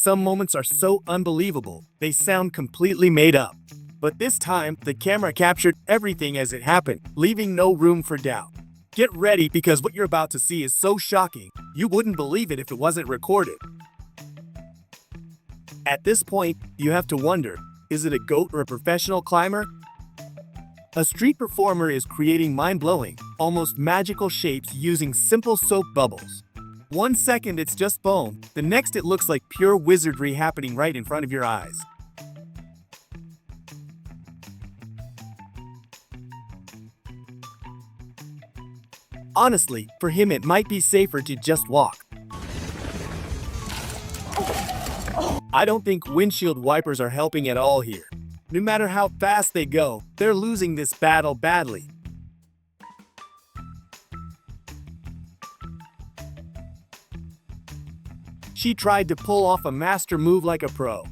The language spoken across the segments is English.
Some moments are so unbelievable, they sound completely made up. But this time, the camera captured everything as it happened, leaving no room for doubt. Get ready because what you're about to see is so shocking, you wouldn't believe it if it wasn't recorded. At this point, you have to wonder, is it a goat or a professional climber? A street performer is creating mind-blowing, almost magical shapes using simple soap bubbles. 1 second it's just foam, the next it looks like pure wizardry happening right in front of your eyes. Honestly, for him it might be safer to just walk. I don't think windshield wipers are helping at all here. No matter how fast they go, they're losing this battle badly. She tried to pull off a master move like a pro.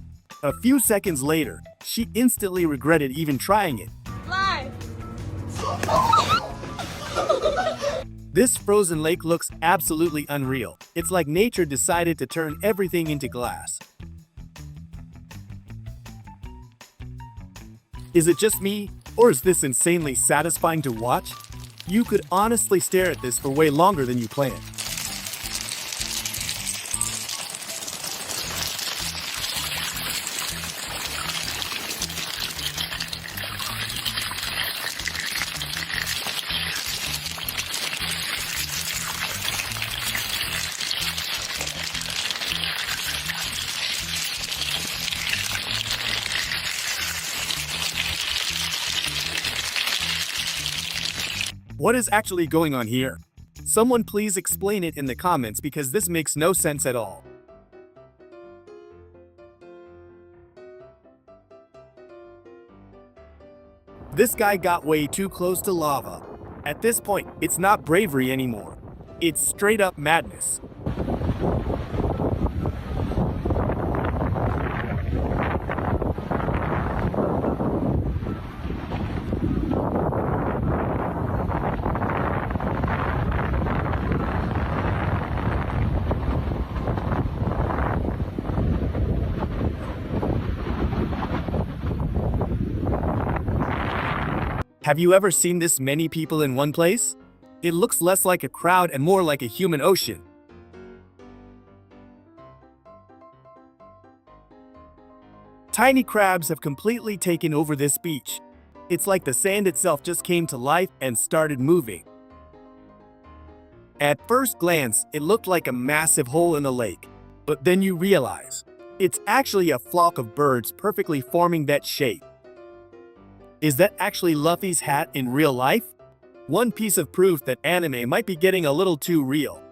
A few seconds later, she instantly regretted even trying it. Live. This frozen lake looks absolutely unreal. It's like nature decided to turn everything into glass. Is it just me, or is this insanely satisfying to watch? You could honestly stare at this for way longer than you planned. What is actually going on here? Someone please explain it in the comments because this makes no sense at all. This guy got way too close to lava. At this point, it's not bravery anymore. It's straight up madness. Have you ever seen this many people in one place? It looks less like a crowd and more like a human ocean. Tiny crabs have completely taken over this beach. It's like the sand itself just came to life and started moving. At first glance, it looked like a massive hole in the lake. But then you realize, it's actually a flock of birds perfectly forming that shape. Is that actually Luffy's hat in real life? One piece of proof that anime might be getting a little too real.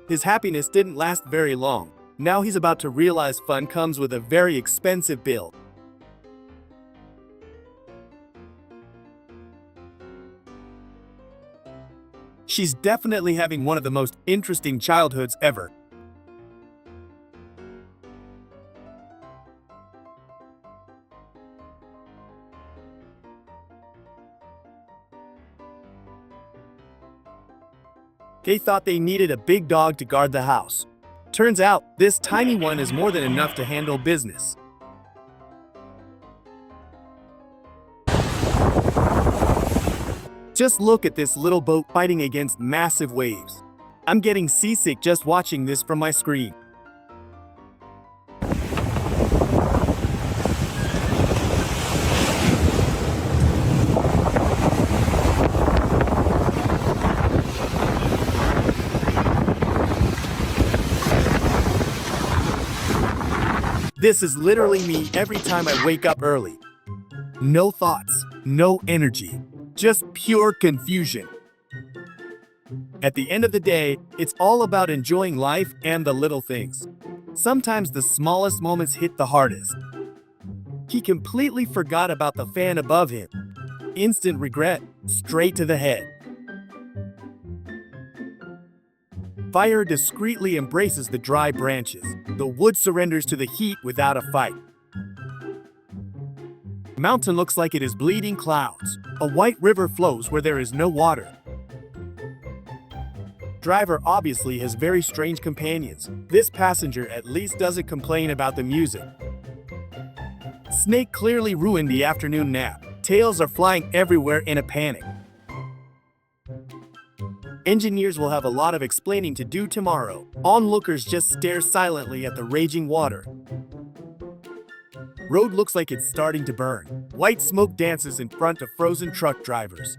His happiness didn't last very long. Now he's about to realize fun comes with a very expensive bill. She's definitely having one of the most interesting childhoods ever. They thought they needed a big dog to guard the house. Turns out, this tiny one is more than enough to handle business. Just look at this little boat fighting against massive waves. I'm getting seasick just watching this from my screen. This is literally me every time I wake up early. No thoughts, no energy. Just pure confusion. At the end of the day, it's all about enjoying life and the little things. Sometimes the smallest moments hit the hardest. He completely forgot about the fan above him. Instant regret, straight to the head. Fire discreetly embraces the dry branches. The wood surrenders to the heat without a fight. Mountain looks like it is bleeding clouds. A white river flows where there is no water. Driver obviously has very strange companions. This passenger at least doesn't complain about the music. Snake clearly ruined the afternoon nap. Tails are flying everywhere in a panic. Engineers will have a lot of explaining to do tomorrow. Onlookers just stare silently at the raging water. Road looks like it's starting to burn. White smoke dances in front of frozen truck drivers.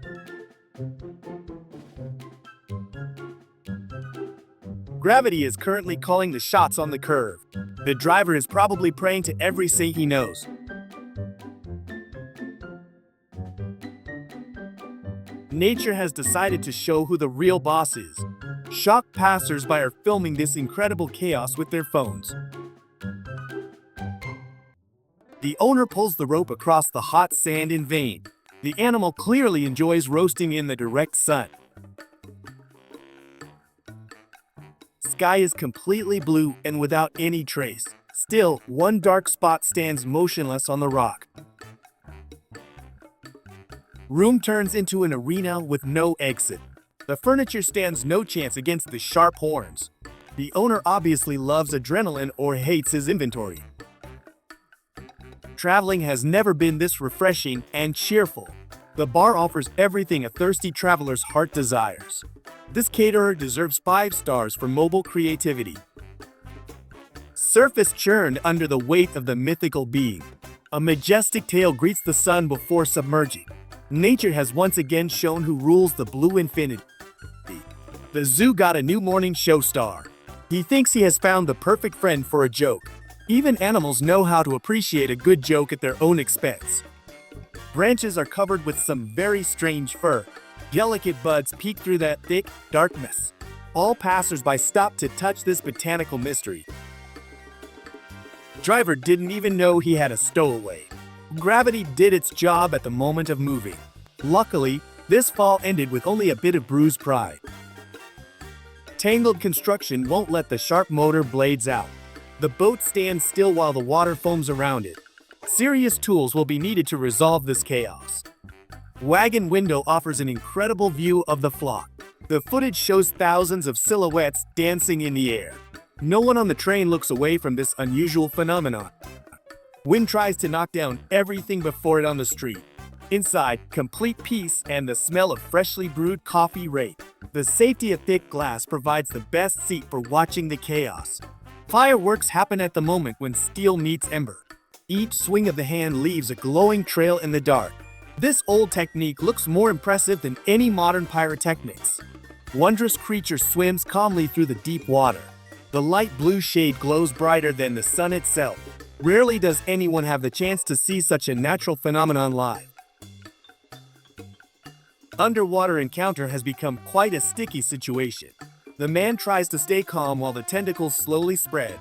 Gravity is currently calling the shots on the curve. The driver is probably praying to every saint he knows. Nature has decided to show who the real boss is. Shocked passers-by are filming this incredible chaos with their phones. The owner pulls the rope across the hot sand in vain. The animal clearly enjoys roasting in the direct sun. Sky is completely blue and without any trace. Still, one dark spot stands motionless on the rock. Room turns into an arena with no exit. The furniture stands no chance against the sharp horns. The owner obviously loves adrenaline or hates his inventory. Traveling has never been this refreshing and cheerful. The bar offers everything a thirsty traveler's heart desires. This caterer deserves 5 stars for mobile creativity. Surface churned under the weight of the mythical being. A majestic tail greets the sun before submerging. Nature has once again shown who rules the blue infinity. The zoo got a new morning show star. He thinks he has found the perfect friend for a joke. Even animals know how to appreciate a good joke at their own expense. Branches are covered with some very strange fur. Delicate buds peek through that thick darkness. All passers-by stop to touch this botanical mystery. Driver didn't even know he had a stowaway. Gravity did its job at the moment of moving. Luckily, this fall ended with only a bit of bruised pride. Tangled construction won't let the sharp motor blades out. The boat stands still while the water foams around it. Serious tools will be needed to resolve this chaos. Wagon window offers an incredible view of the flock. The footage shows thousands of silhouettes dancing in the air. No one on the train looks away from this unusual phenomenon. Wind tries to knock down everything before it on the street. Inside, complete peace and the smell of freshly brewed coffee reign. The safety of thick glass provides the best seat for watching the chaos. Fireworks happen at the moment when steel meets ember. Each swing of the hand leaves a glowing trail in the dark. This old technique looks more impressive than any modern pyrotechnics. Wondrous creature swims calmly through the deep water. The light blue shade glows brighter than the sun itself. Rarely does anyone have the chance to see such a natural phenomenon live. Underwater encounter has become quite a sticky situation. The man tries to stay calm while the tentacles slowly spread.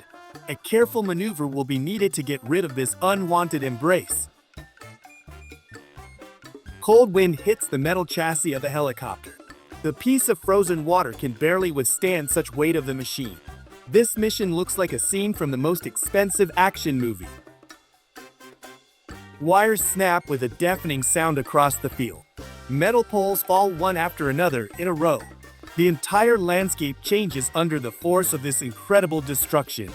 A careful maneuver will be needed to get rid of this unwanted embrace. Cold wind hits the metal chassis of the helicopter. The piece of frozen water can barely withstand such weight of the machine. This mission looks like a scene from the most expensive action movie. Wires snap with a deafening sound across the field. Metal poles fall one after another in a row. The entire landscape changes under the force of this incredible destruction.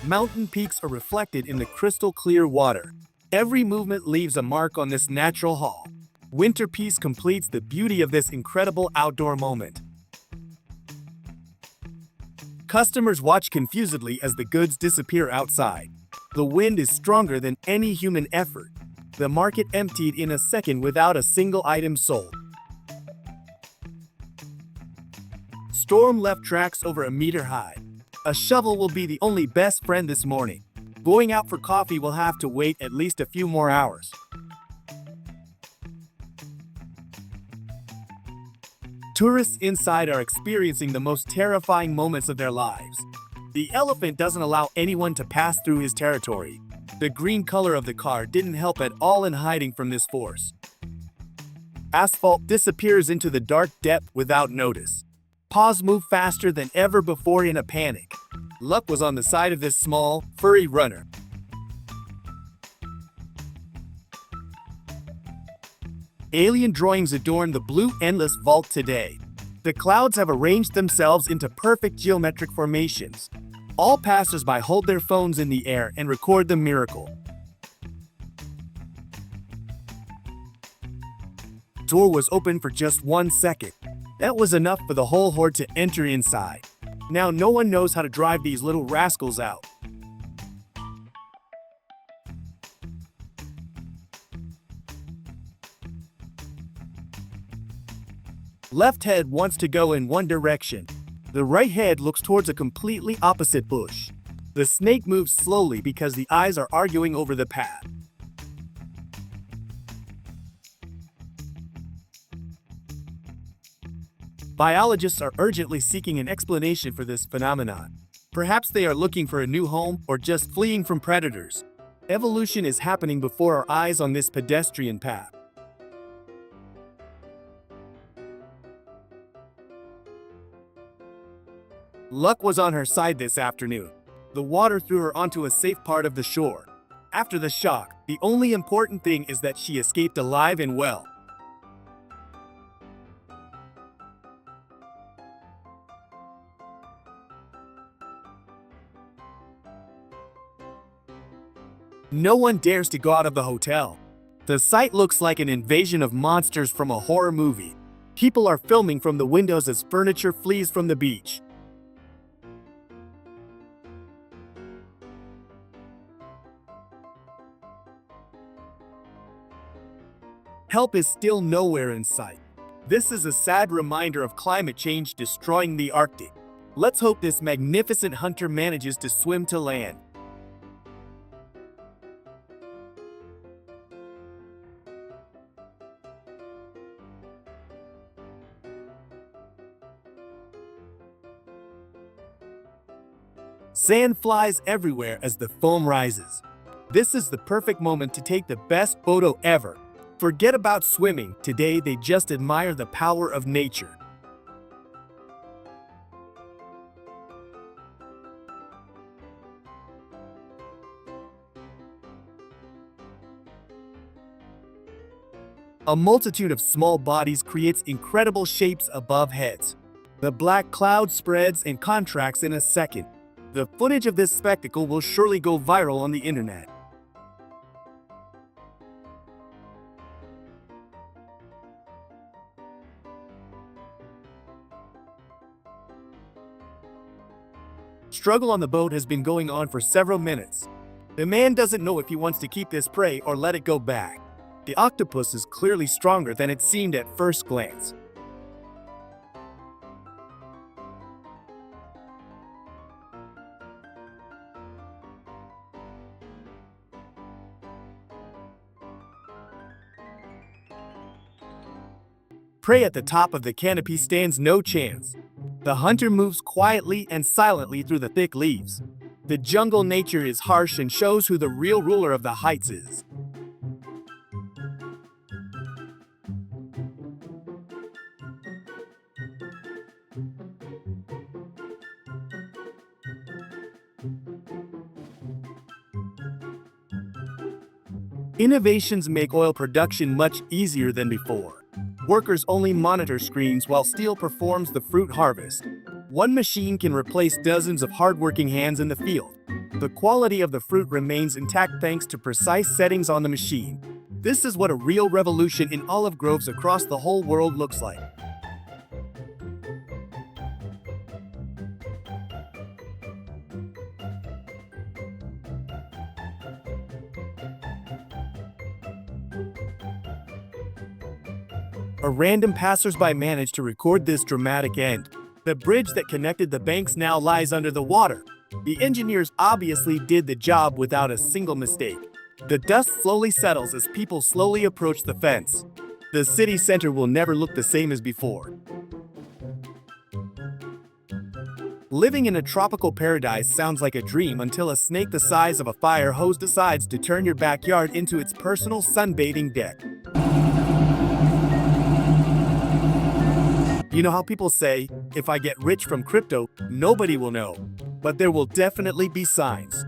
Mountain peaks are reflected in the crystal clear water. Every movement leaves a mark on this natural hall. Winter peace completes the beauty of this incredible outdoor moment. Customers watch confusedly as the goods disappear outside. The wind is stronger than any human effort. The market emptied in a second without a single item sold. Storm left tracks over a meter high. A shovel will be the only best friend this morning. Going out for coffee will have to wait at least a few more hours. Tourists inside are experiencing the most terrifying moments of their lives. The elephant doesn't allow anyone to pass through his territory. The green color of the car didn't help at all in hiding from this force. Asphalt disappears into the dark depth without notice. Paws move faster than ever before in a panic. Luck was on the side of this small, furry runner. Alien drawings adorn the blue endless vault today. The clouds have arranged themselves into perfect geometric formations. All passers-by hold their phones in the air and record the miracle. Door was open for just 1 second. That was enough for the whole horde to enter inside. Now no one knows how to drive these little rascals out. Left head wants to go in one direction. The right head looks towards a completely opposite bush. The snake moves slowly because the eyes are arguing over the path. Biologists are urgently seeking an explanation for this phenomenon. Perhaps they are looking for a new home or just fleeing from predators. Evolution is happening before our eyes on this pedestrian path. Luck was on her side this afternoon. The water threw her onto a safe part of the shore. After the shock, the only important thing is that she escaped alive and well. No one dares to go out of the hotel. The site looks like an invasion of monsters from a horror movie. People are filming from the windows as furniture flees from the beach. Help is still nowhere in sight. This is a sad reminder of climate change destroying the Arctic. Let's hope this magnificent hunter manages to swim to land. Sand flies everywhere as the foam rises. This is the perfect moment to take the best photo ever. Forget about swimming, today they just admire the power of nature. A multitude of small bodies creates incredible shapes above heads. The black cloud spreads and contracts in a second. The footage of this spectacle will surely go viral on the internet. Struggle on the boat has been going on for several minutes. The man doesn't know if he wants to keep this prey or let it go back. The octopus is clearly stronger than it seemed at first glance. Prey at the top of the canopy stands no chance. The hunter moves quietly and silently through the thick leaves. The jungle nature is harsh and shows who the real ruler of the heights is. Innovations make oil production much easier than before. Workers only monitor screens while steel performs the fruit harvest. One machine can replace dozens of hardworking hands in the field. The quality of the fruit remains intact thanks to precise settings on the machine. This is what a real revolution in olive groves across the whole world looks like. A random passersby managed to record this dramatic end. The bridge that connected the banks now lies under the water. The engineers obviously did the job without a single mistake. The dust slowly settles as people slowly approach the fence. The city center will never look the same as before. Living in a tropical paradise sounds like a dream until a snake the size of a fire hose decides to turn your backyard into its personal sunbathing deck. You know how people say, if I get rich from crypto, nobody will know. But there will definitely be signs.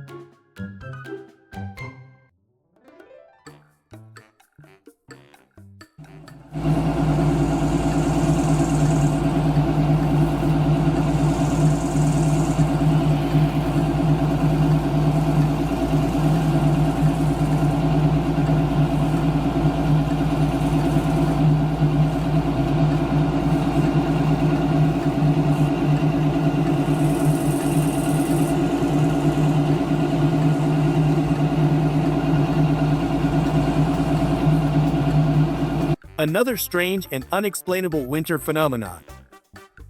Another strange and unexplainable winter phenomenon.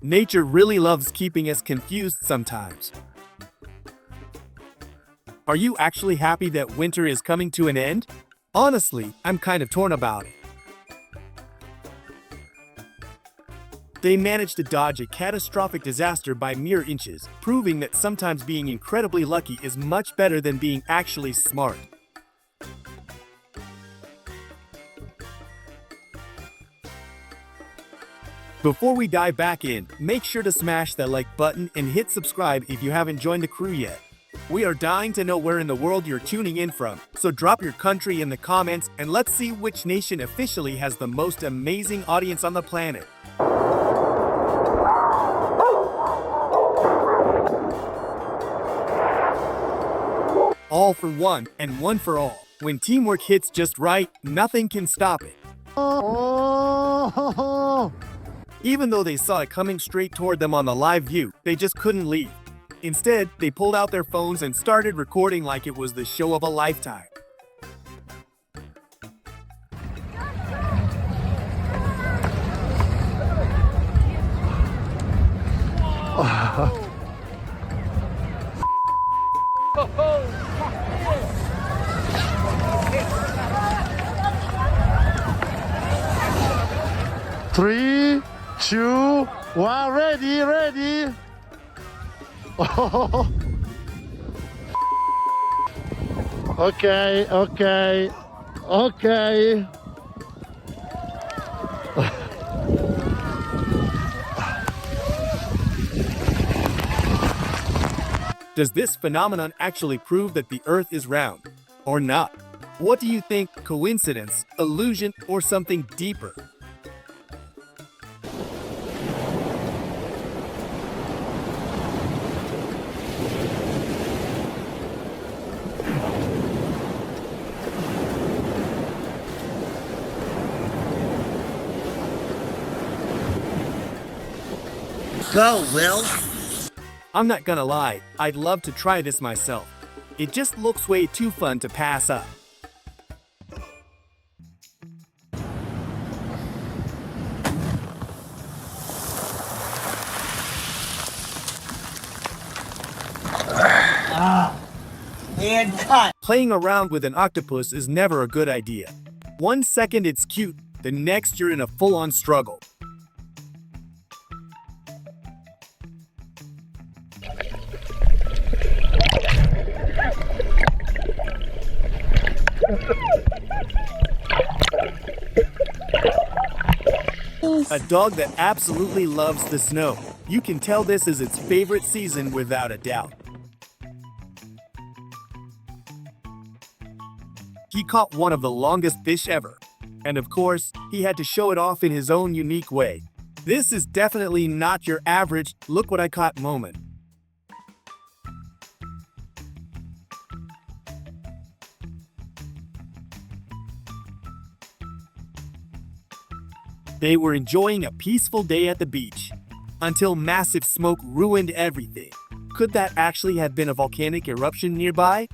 Nature really loves keeping us confused sometimes. Are you actually happy that winter is coming to an end? Honestly, I'm kind of torn about it. They managed to dodge a catastrophic disaster by mere inches, proving that sometimes being incredibly lucky is much better than being actually smart. Before we dive back in, make sure to smash that like button and hit subscribe if you haven't joined the crew yet. We are dying to know where in the world you're tuning in from, so drop your country in the comments and let's see which nation officially has the most amazing audience on the planet. All for one and one for all. When teamwork hits just right, nothing can stop it. Even though they saw it coming straight toward them on the live view, they just couldn't leave. Instead, they pulled out their phones and started recording like it was the show of a lifetime. Three, two, one, ready. Oh. Okay. Does this phenomenon actually prove that the Earth is round? Or not? What do you think? Coincidence, illusion, or something deeper? Go, Will. I'm not gonna lie, I'd love to try this myself. It just looks way too fun to pass up. And cut. Playing around with an octopus is never a good idea. 1 second it's cute, the next you're in a full-on struggle. A dog that absolutely loves the snow. You can tell this is its favorite season without a doubt. He caught one of the longest fish ever. And of course, he had to show it off in his own unique way. This is definitely not your average "look what I caught" moment. They were enjoying a peaceful day at the beach, until massive smoke ruined everything. Could that actually have been a volcanic eruption nearby?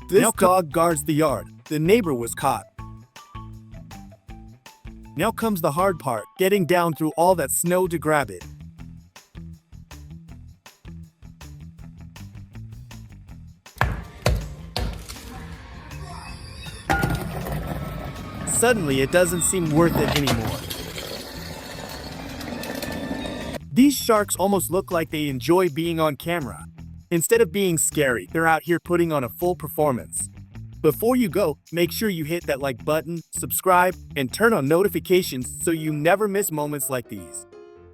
This dog guards the yard. The neighbor was caught. Now comes the hard part, getting down through all that snow to grab it. Suddenly, it doesn't seem worth it anymore. These sharks almost look like they enjoy being on camera. Instead of being scary, they're out here putting on a full performance. Before you go, make sure you hit that like button, subscribe, and turn on notifications so you never miss moments like these.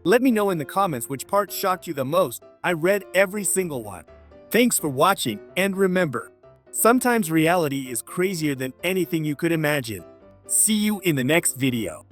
Let me know in the comments which part shocked you the most. I read every single one. Thanks for watching, and remember, sometimes reality is crazier than anything you could imagine. See you in the next video.